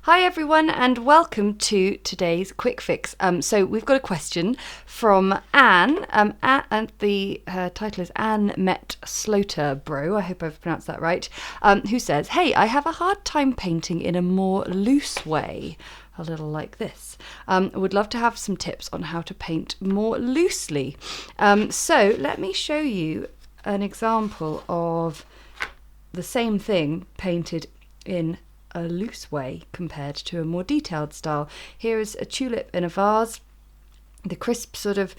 Hi everyone and welcome to today's quick fix. So we've got a question from Anne, and the title is AnnemetteSloterbro, I hope I've pronounced that right, who says, hey, I have a hard time painting in a more loose way, a little like this. I would love to have some tips on how to paint more loosely. So let me show you an example of the same thing painted in a loose way compared to a more detailed style. Here is a tulip in a vase, the crisp sort of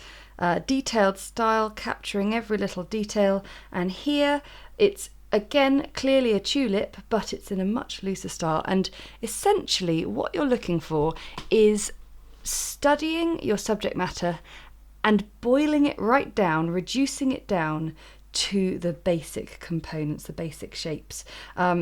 detailed style capturing every little detail, and here it's again clearly a tulip, but it's in a much looser style. And essentially what you're looking for is studying your subject matter and boiling it right down, reducing it down to the basic components, the basic shapes.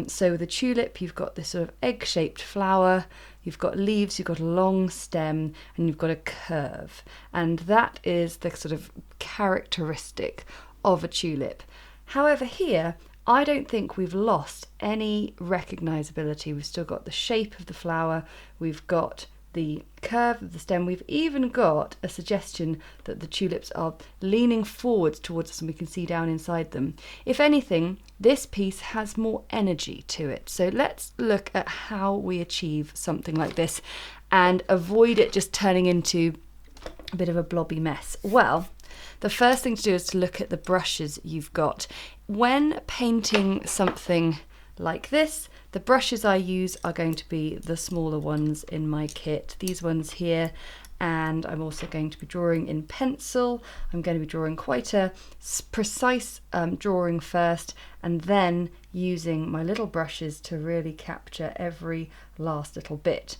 So the tulip, you've got this sort of egg-shaped flower, you've got leaves, you've got a long stem, and you've got a curve. And that is the sort of characteristic of a tulip. However, here, I don't think we've lost any recognizability. We've still got the shape of the flower, we've got the curve of the stem, we've even got a suggestion that the tulips are leaning forwards towards us and we can see down inside them. If anything, this piece has more energy to it. So let's look at how we achieve something like this and avoid it just turning into a bit of a blobby mess. Well, the first thing to do is to look at the brushes you've got. When painting something like this, the brushes I use are going to be the smaller ones in my kit, these ones here, and I'm also going to be drawing in pencil. I'm going to be drawing quite a precise drawing first, and then using my little brushes to really capture every last little bit.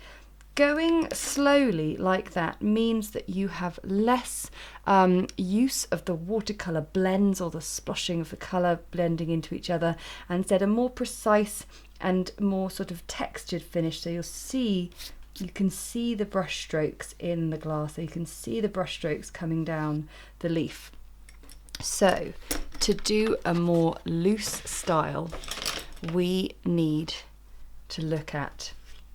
Going slowly like that means that you have less use of the watercolour blends or the sploshing of the colour blending into each other, and instead a more precise and more sort of textured finish. So you can see the brush strokes in the glass, so you can see the brush strokes coming down the leaf. So to do a more loose style, we need to look at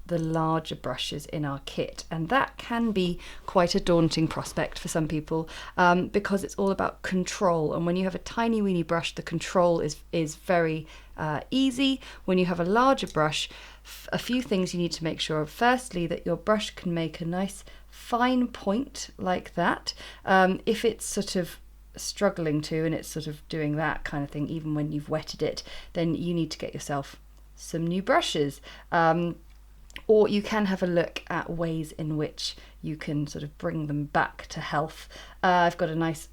the larger brushes in our kit, and that can be quite a daunting prospect for some people because it's all about control, and when you have a tiny weeny brush, the control is very easy. When you have a larger brush, a few things you need to make sure of. Firstly, that your brush can make a nice fine point like that. If it's sort of struggling to, and it's sort of doing that kind of thing even when you've wetted it, then you need to get yourself some new brushes. Or you can have a look at ways in which you can sort of bring them back to health. I've got a nice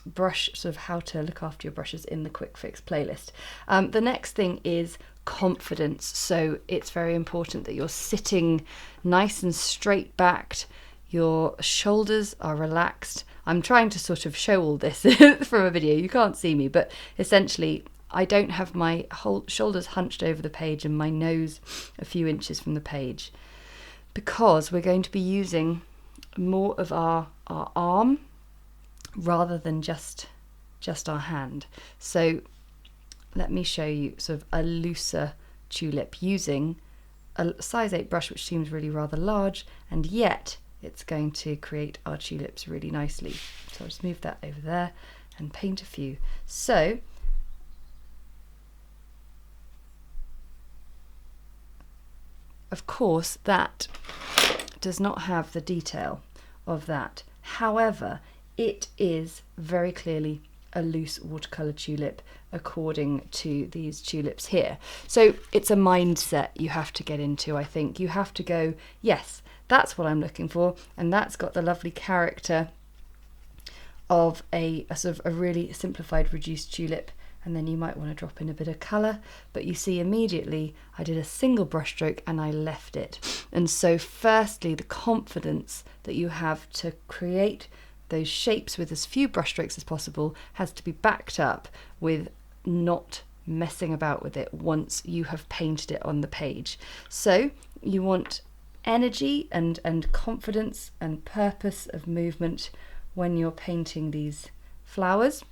brush, sort of how to look after your brushes, in the quick fix playlist. The next thing is confidence. So it's very important that you're sitting nice and straight backed. Your shoulders are relaxed. I'm trying to sort of show all this from a video. You can't see me, but essentially I don't have my whole shoulders hunched over the page and my nose a few inches from the page, because we're going to be using more of our arm rather than just our hand. So let me show you sort of a looser tulip using a size 8 brush, which seems really rather large, and yet it's going to create our tulips really nicely. So I'll just move that over there and paint a few. So of course, that does not have the detail of that. However, it is very clearly a loose watercolour tulip according to these tulips here. So it's a mindset you have to get into, I think. You have to go, yes, that's what I'm looking for, and that's got the lovely character of a sort of a really simplified, reduced tulip. And then you might want to drop in a bit of colour, but you see immediately I did a single brush stroke and I left it. And so firstly, the confidence that you have to create those shapes with as few brush strokes as possible has to be backed up with not messing about with it once you have painted it on the page. So you want energy and confidence and purpose of movement when you're painting these flowers.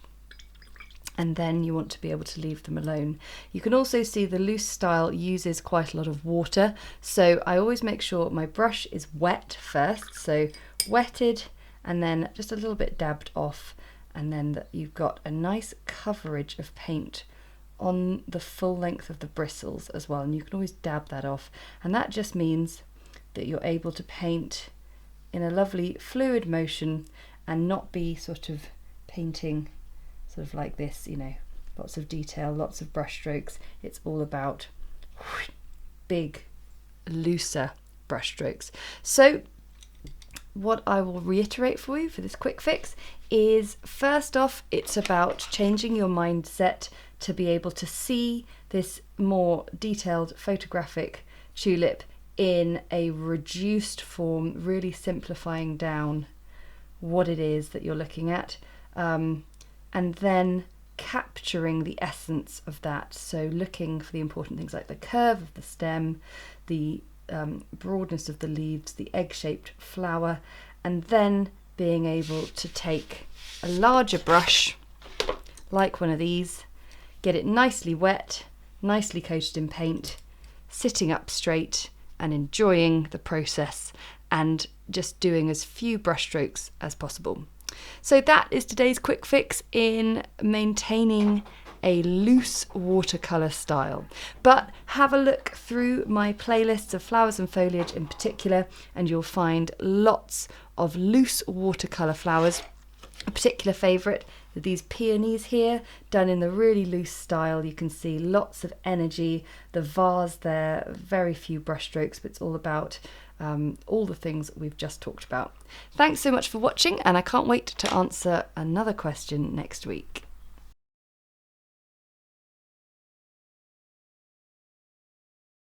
and then you want to be able to leave them alone. You can also see the loose style uses quite a lot of water, so I always make sure my brush is wet first, so wetted and then just a little bit dabbed off, and then that you've got a nice coverage of paint on the full length of the bristles as well, and you can always dab that off, and that just means that you're able to paint in a lovely fluid motion and not be sort of painting sort of like this, you know, lots of detail, lots of brush strokes. It's all about big, looser brush strokes. So what I will reiterate for you for this quick fix is, first off, it's about changing your mindset to be able to see this more detailed photographic tulip in a reduced form, really simplifying down what it is that you're looking at, and then capturing the essence of that. So looking for the important things like the curve of the stem, the broadness of the leaves, the egg-shaped flower, and then being able to take a larger brush like one of these, get it nicely wet, nicely coated in paint, sitting up straight and enjoying the process and just doing as few brush strokes as possible. So that is today's quick fix in maintaining a loose watercolour style. But have a look through my playlists of flowers and foliage in particular, and you'll find lots of loose watercolour flowers. A particular favourite are these peonies here, done in the really loose style. You can see lots of energy, the vase there, very few brush strokes, but it's all about all the things we've just talked about. Thanks so much for watching, and I can't wait to answer another question next week.